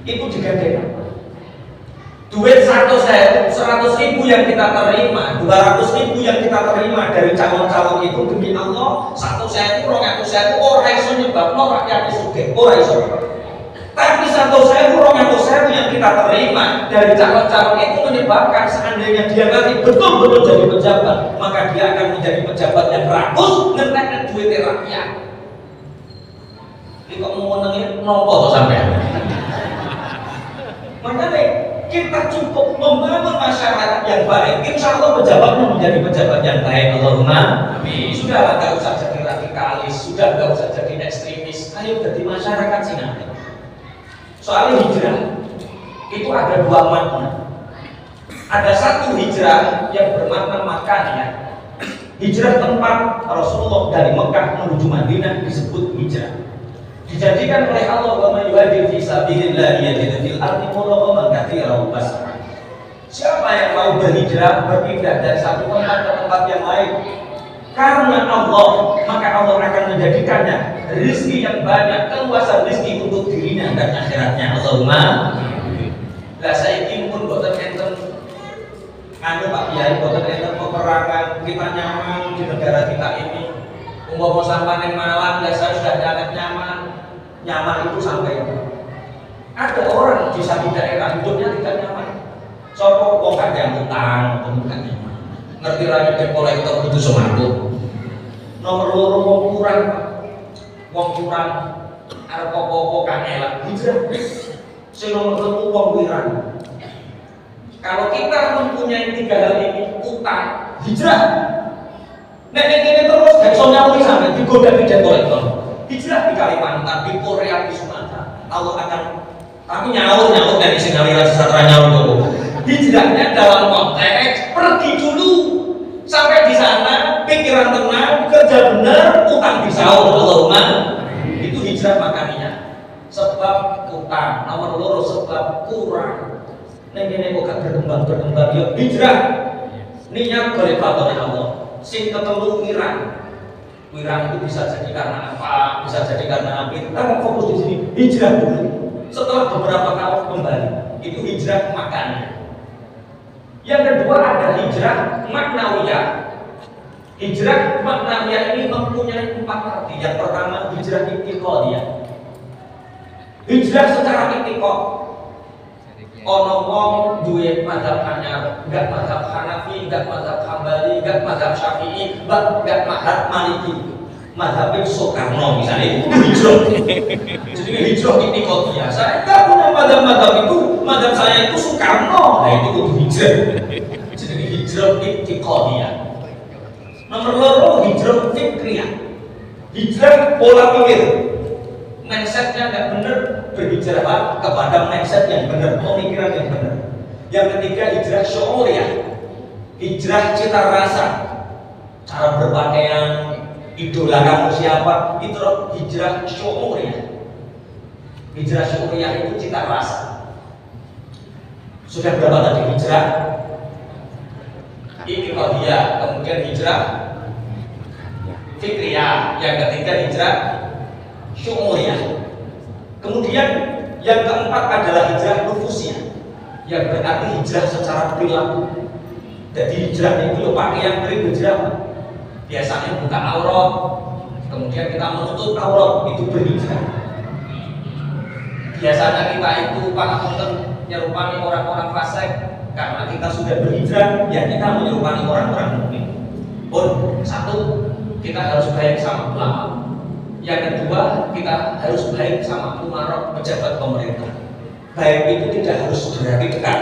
itu digadaikan. Duit 100.000 yang kita terima, 200.000 yang kita terima dari calon-calon itu demi Allah 100.000, 200.000 orang iso nyebabno rakyat sugih, ora iso. Tapi 100.000, 200.000 yang kita terima dari calon-calon itu menyebabkan seandainya dia nanti betul-betul jadi pejabat, maka dia akan menjadi pejabat yang rakus ngentekne duit rakyat. Ini kok mau nengin nopo to sampean? Makanya kita cukup membangun masyarakat yang baik, insya Allah pejabatnya menjadi pejabat yang baik. Allahumma amin. Sudah nggak usah jadi radikalis, sudah nggak usah jadi ekstremis, ayo jadi masyarakat sini. Soal hijrah itu ada dua makna. Ada satu hijrah yang bermakna makannya. Hijrah tempat Rasulullah dari Mekah menuju Madinah disebut hijrah. Dijadikan oleh Allah wa man yuhajir fi sabilillah yajid fil ardi muraghaman katsiran basara. Siapa yang mau berhijrah berpindah dari satu tempat ke tempat yang lain karena Allah, maka Allah akan menjadikannya rezeki yang banyak, keluasan rezeki untuk dirinya dan akhiratnya. Allahumma amin. Lah saiki pun boten enten Pak Kiai, boten enten peperangan, kita nyaman di negara kita ini. Umpama sampeyan Malang, ya saya sudah sangat nyaman. Nyaman itu sampai ada orang di satu daerah hidupnya tidak nyaman. Sopo kok gak ada utang, bukan nyaman. Ngerti raya debt collector itu semangkuk. Nomor loro wong kurang arep apa-apa kangelan hijrah. Sing nomor telu wong wirang. Kalau kita mempunyai tiga hal ini, utang, hijrah. Nek ini terus gak iso nyampe sampe digoda di debt collector. Hijrah di Kalimantan, di Korea, di Sumatera, Allah akan tapi nyaur dari singali sastra nyaur. Hijrahnya dalam konteks pergi dulu sampai di sana, pikiran tenang, kerja benar, utang disaur. Allahumma itu hijrah makanya. Sebab utang, nomor loro sebab kurang. Nek kok gak berkembang ya hijrah. Niat golek fatone Allah. Sing ketelu wirang itu bisa jadi karena apa, bisa jadi karena apa. Kita mau fokus di sini, hijrah dulu. Setelah beberapa tahun kembali, itu hijrah makanya. Yang kedua ada hijrah maknawiyah. Hijrah maknawiyah ini mempunyai 4 arti. Yang pertama hijrah intiqadiyah. Hijrah secara intiqad. Ono wong duwe madzhab anyar, enggak madzhab Hanafi, enggak madzhab Hambali, enggak madzhab Syafi'i, enggak madzhab Maliki. Madzhab Soekarno misalnya itu hijrah. Jadi hijrah intiqadiyah. Saya enggak punya madzhab itu, madzhab saya itu Soekarno. Nah itu kudu hijrah. Jadi hijrah intiqadiyah. Nomor 2 hijrah fikriyah. Hijrah pola pikir. Mindsetnya nggak benar, berhijrah kepada mindset yang benar, pemikiran yang benar. Yang ketiga hijrah syu'uriyah, hijrah cita rasa, cara berpakaian, idola kamu siapa, itu hijrah syu'uriyah. Hijrah syu'uriyah itu cita rasa. Sudah berapa tadi hijrah? Intiqadiyah, kemudian hijrah fikriyah, yang ketiga hijrah syu'uriyah. Kemudian yang keempat adalah hijrah nufusiyah, yang berarti hijrah secara perilaku. Jadi hijrah itu pakaian hijrah. Biasanya buka aurat, kemudian kita menutup aurat, itu berhijrah. Biasanya kita itu pangapunten nyerupani orang-orang fasik, karena kita sudah berhijrah, ya kita menyerupai orang-orang mukmin. Pun satu, kita harus baik sama ulama. Yang kedua, kita harus baik sama umarok, pejabat pemerintah. Baik itu tidak harus berarti dekat.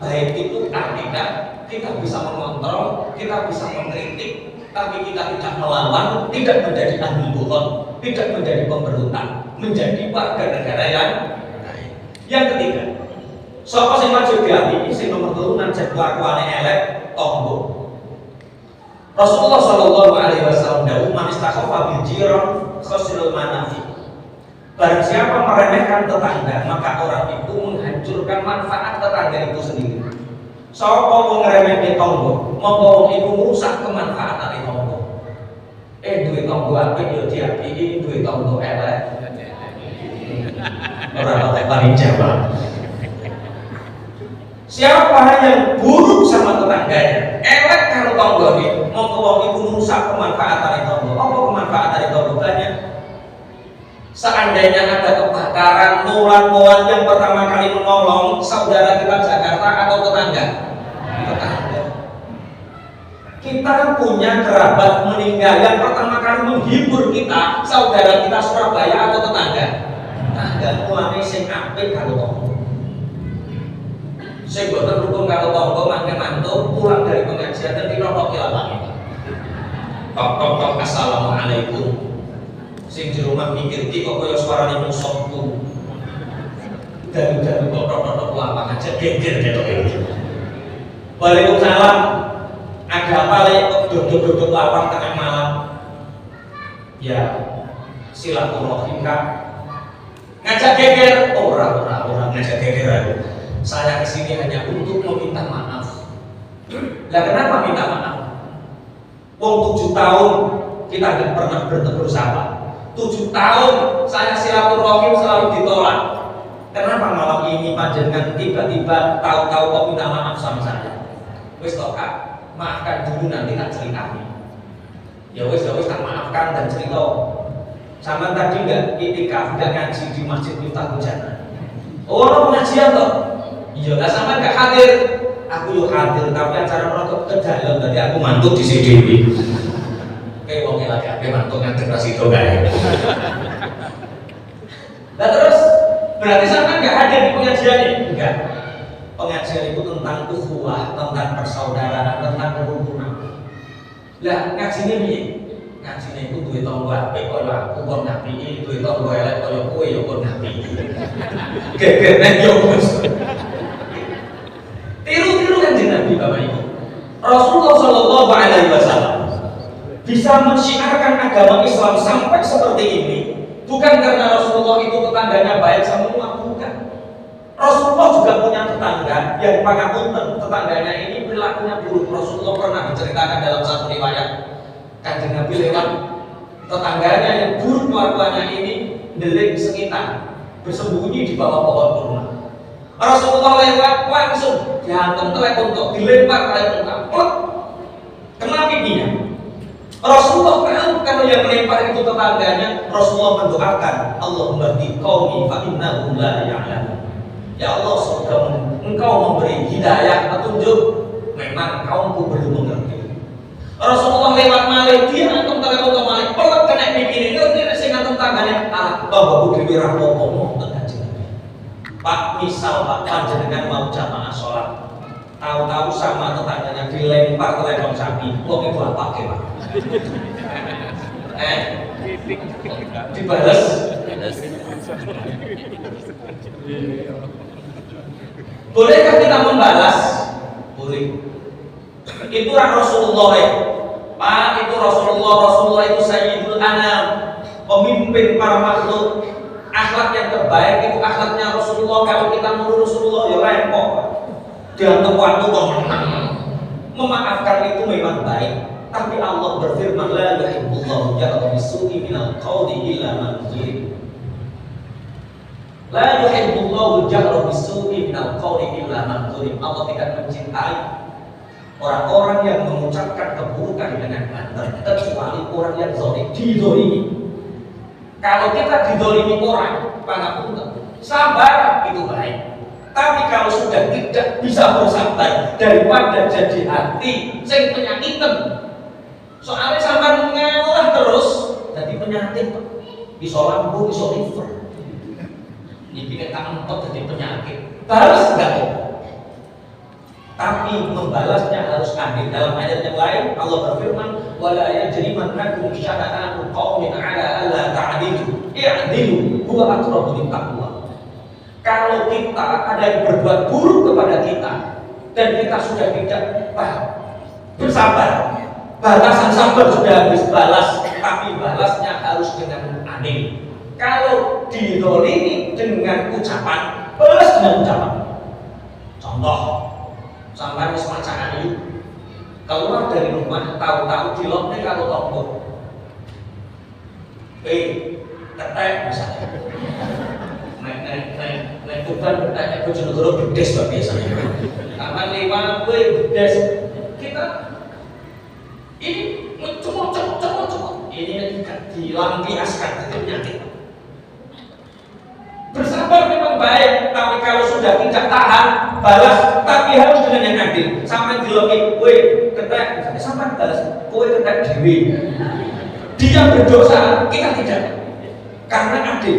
Baik itu artinya kita bisa mengontrol, kita bisa mengkritik, tapi kita tidak melawan, tidak menjadi ahli bohong, tidak menjadi pemberontak, menjadi warga negara yang baik. Yang ketiga, sapa sing maju diapi, sing nomor 3 nang kelakuane elek, tombo. Rasulullah Shallallahu Alaihi Wasallam dahulu manistakhofa bil jiran khosrul manafi. Barang siapa meremehkan tetangga, maka orang itu menghancurkan manfaat tetangga itu sendiri. Sapa wong ngremehke tangga, mongko wong iku merusak kemanfaatan tangga. Duwe tangga apik ya diapiki, duwe tangga elek ora apa. paling jawab. Siapa yang buruk sama tetangganya, elek karo tanggane, mongko wong iku ngrusak kemanfaatan tangga. Apa kemanfaatan tangga banyak? Seandainya ada kebakaran, nulan yang pertama kali menolong saudara kita Jakarta atau tetangga? Tetangga. Kita punya kerabat meninggal, yang pertama kali menghibur kita saudara kita Surabaya atau tetangga? Tetangga. Mulane sing apik karo tangga. Sing boten rukun karo tangga mangke mantuk pulang dari pengajian dan dinotoki lapange. Tok assalamualaikum. Sing di rumah mikir iki kok kaya suarane musuhku. Dalu-dalu kok tok lapangan aja geger ketoke. Waalaikumsalam. Ada apa lek dodok-dodok lapang tengah malam? Ya silaturahim Kak. Ngajak geger ora ngajak geger aku. Saya kesini hanya untuk meminta maaf. Lah kenapa minta maaf? Wong 7 tahun kita tidak pernah bertemu bersama. 7 tahun saya silaturahim selalu ditolak. Kenapa malam ini panjenengan tiba-tiba tahu-tahu kok minta maaf sama saya? Wis tok Kak, maafkan dulu nanti tak ceritani. Ya wis tak maafkan dan cerita. Sama tadi enggak itikaf, enggak ngaji di Masjid Miftahul Jannah. Oh, ono pengajian toh? Iya, lah sama enggak hadir. Aku yo hadir, tapi acara merotot ke dalam, tadi aku mantuk di sini. Kayak wong lagi ape mantuk ngadeg ra sido kae. Nah terus berarti sama enggak hadir di pengajian ini? Enggak. Pengajian itu tentang ukhuwah, tentang persaudaraan, tentang kerukunan. Lah ngajine piye? Ngajine iku duwe tangga apik kaya aku kon ngapiki, duwe tangga elek kaya kowe ya kon ngapiki. Gegene yo Gus. Tiru-tiru Kanjeng Nabi Bapak Ibu. Rasulullah Shallallahu Alaihi Wasallam bisa mensyiarkan agama Islam sampai seperti ini bukan karena Rasulullah itu tetangganya baik semua, bukan. Rasulullah juga punya tetangga yang pangapunten, tetangganya ini perilakunya buruk. Rasulullah pernah menceritakan dalam satu riwayat, Kanjeng Nabi lewat, tetangganya yang buruk kelakuannya ini ndelik sekitar bersembunyi di bawah pohon kurma. Rasulullah lewat langsung dihantam telepon untuk dilempar telepon plek, kena pipinya. Rasulullah tahu kalau yang melempar itu tetangganya. Rasulullah mendoakan, Allahumma hdi qaumi fa innahum la ya'lamun. Ya Allah, semoga Engkau memberi hidayah petunjuk, memang kaumku belum mengerti. Rasulullah lewat malih, dia hantam telepon ke malih, plek kena pipinya. Ngerti sing hantam tanggane, bahwa bukti rapopo Pak, misal Pak panjenengan mau jamaah sholat, tahu-tahu sama tetangganya dilempar telepon sapi, kok itu apa ke Pak? Dibalas. Bolehkah kita membalas? Boleh. Itu Rasulullah ya. Pak, itu Rasulullah itu Sayyidul Anam, pemimpin para makhluk. Akhlak yang terbaik itu akhlaknya Rasulullah. Kalau kita menurut Rasulullah ya rempok. Dia waktu kok menang. Memaafkan itu memang baik, tapi Allah berfirman la yuhibbullahu jahra bisu'i minal qawli illa man zulim. La yuhibbullahu jahra bisu'i minal qawli illa man zulim. Allah tidak mencintai orang-orang yang mengucapkan keburukan dengan banter, kecuali orang yang zalim, dizalimi. Kalau kita didolimi orang, pangapunten, sabar itu baik. Tapi kalau sudah tidak bisa bersabar, daripada jadi hati sing penyakitan. Soalnya sampai mengalah terus, jadi penyakit. Bisa lampu, bisa liver. Ini kita empet jadi penyakit. Balas enggak ya? Tapi membalasnya harus adil. Dalam ayat yang lain Allah berfirman, wala yajrimannakum syana'anu qaumin 'ala alla ta'dilu i'dilu huwa aqrabu littaqwa. Kalau kita ada yang berbuat buruk kepada kita dan kita sudah tidak bersabar, batasan sabar sudah habis, balas, tapi balasnya harus dengan adil. Kalau didolimi dengan ucapan, balas dengan ucapan. Contoh, sampai semacam itu keluar dari rumah, tahu-tahu diloknya kalau tonggo ketek misalnya Bukan bertanya Bojonegoro bedes Pak biasanya. Taman lewat gue bedes. Kita ini cemut. Ini dilampiaskan itu penyakit. Bersabar memang baik, tapi kalau sudah tidak tahan, balas, tapi harus dengan yang adil. Sampai diloki, gue ketek, sampai balas, gue ketek dewi. Dia berdosa, kita tidak, karena adil.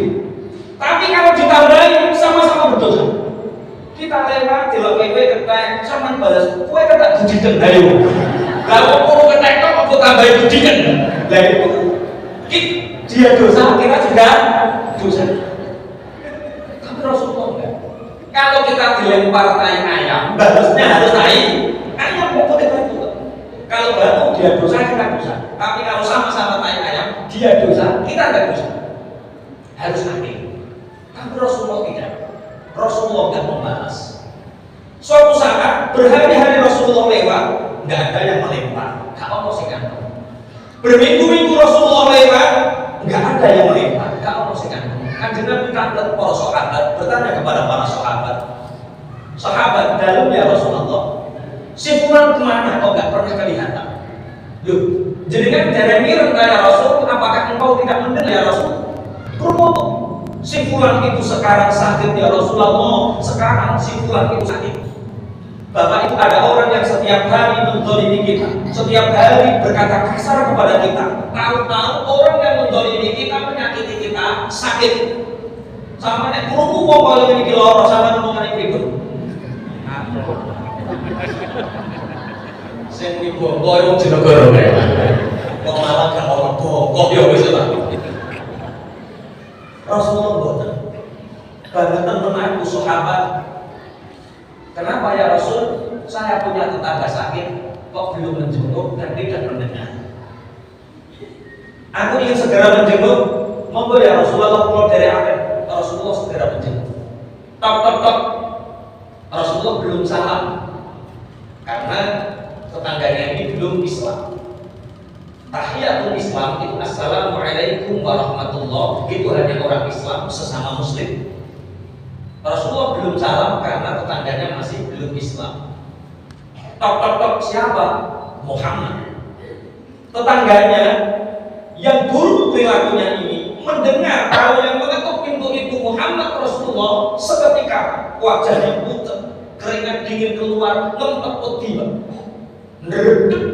Tapi kalau ditambahin, sama-sama berdosa. Kita lewat, diloki, gue ketek, sampai balas, gue ketek budikan, ayo. Kalau mau ketek, kok aku tambahin budikan? Lah itu, dia dosa, kita juga dosa. Rasulullah enggak. Kalau kita dilempar tai ayam, balasnya harus tai ayam, nggak boleh batu. Kalau batu dia dosa, kita dosa. Tapi kalau sama-sama tai ayam, dia dosa, kita nggak dosa. Harus adil. Tapi Rasulullah tidak. Rasulullah nggak membalas. Suatu saat berhari-hari Rasulullah lewat, nggak ada yang melempar. Kalau mau sih kan. Berminggu-minggu Rasulullah lewat, nggak ada yang melempar. Kalau mau sih kan. Kanjeng Nabi kangen para sahabat bertanya kepada para sahabat dalam ya Rasulullah, si fulan kemana kok gak pernah kelihatan? Loh, jenengan jarang mirip ya Rasul, apakah engkau tidak mendengar ya Rasul? Kerumuh, si fulan itu sekarang sakit ya Rasulullah, sekarang si fulan itu sakit. Bapak itu ada orang yang setiap hari mendolimi kita, setiap hari berkata kasar kepada kita. Tahu-tahu orang yang mendolimi kita, menyakiti kita, sakit. Sama nek krungu wong kaya iki lara sama ngomongane pripun. Sing iki boko wong Jenegoro kae. Wong malah gak ono boko ya wis ta. Rasulullah boten. Bangetan mengaku sahabat. Kenapa ya Rasul? Saya punya tetangga sakit, kok belum menjenguk dan tidak mendengar. Aku ingin segera menjenguk, monggo ya Rasulullah pulau dari akhir. Rasulullah segera menjenguk. Tok. Rasulullah belum salam karena tetangganya ini belum Islam. Tahiyatul Islam itu assalamualaikum warahmatullah, itu hanya orang Islam sesama Muslim. Rasulullah belum salam karena tetangganya masih belum Islam. Tok siapa? Muhammad. Tetangganya yang buruk perilakunya ini mendengar kalau yang mengetuk pintu itu Muhammad Rasulullah, seketika wajahnya putih, keringat dingin keluar, lempet tiba. Neredek.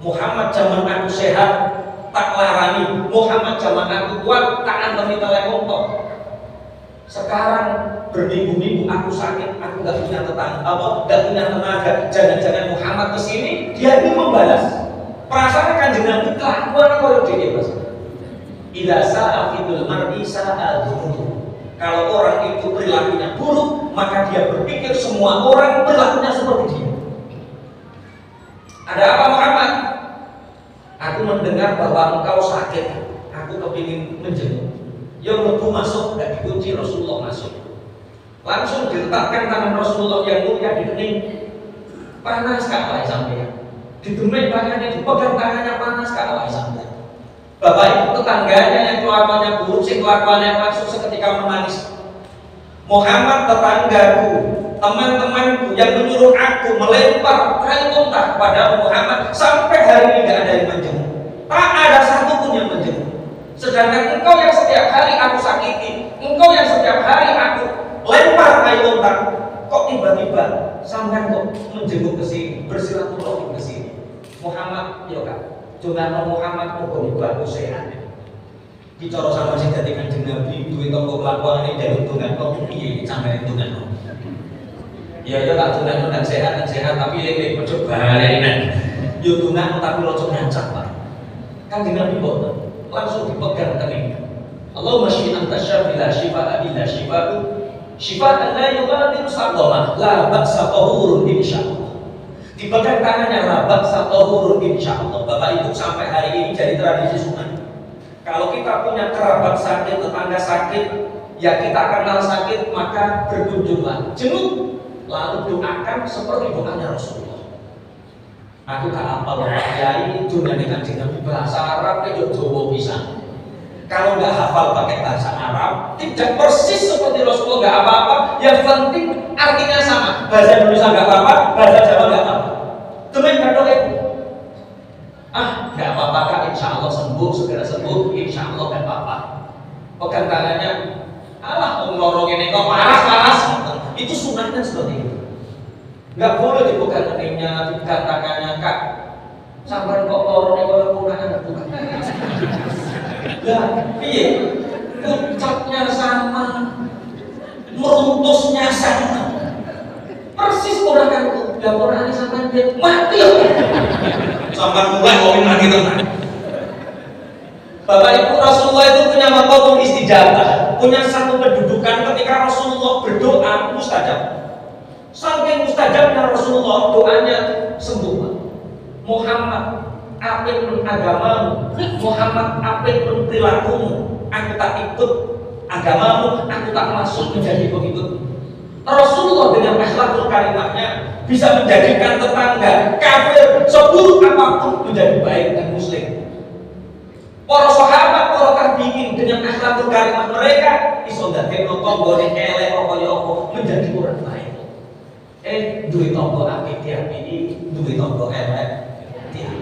Muhammad zaman aku sehat, tak larani. Muhammad zaman aku kuat, tak antemi telepon tok. Sekarang berminggu-minggu aku sakit, aku gak punya gak punya tenaga. Jangan-jangan Muhammad kesini, dia ingin membalas. Perasaan Kanjeng Nabi kelakuan koyo dhewe Mas. Idza sa'a fil mar'i sa'adhu. Kalau orang itu perilakunya buruk, maka dia berpikir semua orang perilakunya seperti dia. Ada apa Muhammad? Aku mendengar bahwa engkau sakit, aku kepingin menjenguk. Yang lebu masuk, gak dikunci, Rasulullah masuk. Langsung diletakkan tangan Rasulullah yang mulia di kening. Panas kak awake sampeyan. Didemek tangannya, dipegang tangannya, panas kak awake sampeyan. Bapak ibu tetangganya yang kelakuannya buruk, sing kelakuannya langsung seketika menangis. Muhammad tetanggaku, teman-temanku yang menyuruh aku melempar kain unta kepada Muhammad, sampai hari ini gak ada yang menjenguk. Tak ada satupun yang menjenguk. Sedangkan engkau yang setiap hari aku sakiti, engkau yang setiap hari aku lempar kain unta, kok tiba-tiba sampean kok menjenguk ke sini, bersilaturahmi ke sini. Muhammad, yo kak, jangan Muhammad kok baku sehat. Bicara sama sing dadi Kanjeng Nabi, duwe tangga kelakuane jaluk tungan kok piye sampeyan tungan. Ya tak tungan sehat tapi lek ojo balenan. Yo tungan tapi ojo ngancak, Pak. Kanjeng Nabi boten. Langsung dipegang kening. Allahumma shfi anta syafi la shifaa illa shifaa. Shifaan la yughadiru saqama, la ba'sa tahurun insyaallah. Dipegang tangannya, la ba'sa tahurun insyaallah. Bapak Ibu sampai hari ini jadi tradisi sunnah. Kalau kita punya kerabat sakit, tetangga sakit, ya kita kenal sakit, maka berkunjunglah, jenguk, lalu doakan seperti doanya Rasulullah. Aku gak hafal Pak Kiai dengan Kanjeng Nabi bahasa Arab itu Jawa pisan. Kalau nggak hafal pakai bahasa Arab, tidak persis seperti Rasulullah, nggak apa-apa, Yang penting artinya sama. Bahasa Indonesia nggak apa-apa, bahasa Jawa nggak apa-apa. Temen berdoa itu. Nggak apa-apa kak, insya Allah sembuh, segera sembuh, insya Allah nggak apa-apa. Pegang tangannya, alah ngorong ini kok panas. Itu sunahnya seperti itu. Nggak boleh dipegang keningnya, dipegang tangannya kak. Sampai kok lorongnya kalau punahnya bukan. Ya, iya. Puncaknya sama, meruntusnya sama. Persis orang kan laporan ini sampai dia mati. Sampai mulai orang mati teman. Bapak Ibu, Rasulullah itu punya maqamul istijabah, punya satu kedudukan ketika Rasulullah berdoa mustajab. Saking mustajabnya Rasulullah, doanya sembuh. Muhammad, apapun agamamu, Muhammad, apapun perilakumu, aku tak ikut agamamu, aku tak masuk menjadi pengikut. Rasulullah dengan akhlakul karimahnya bisa menjadikan tetangga kafir seburuk apapun menjadi baik dan muslim. Para sahabat, para tabi'in dengan akhlakul karimah mereka iso ndadekno tanggane elek kaya apa menjadi orang baik. Duwe tangga apik diapiki, duwe tangga elek diapiki.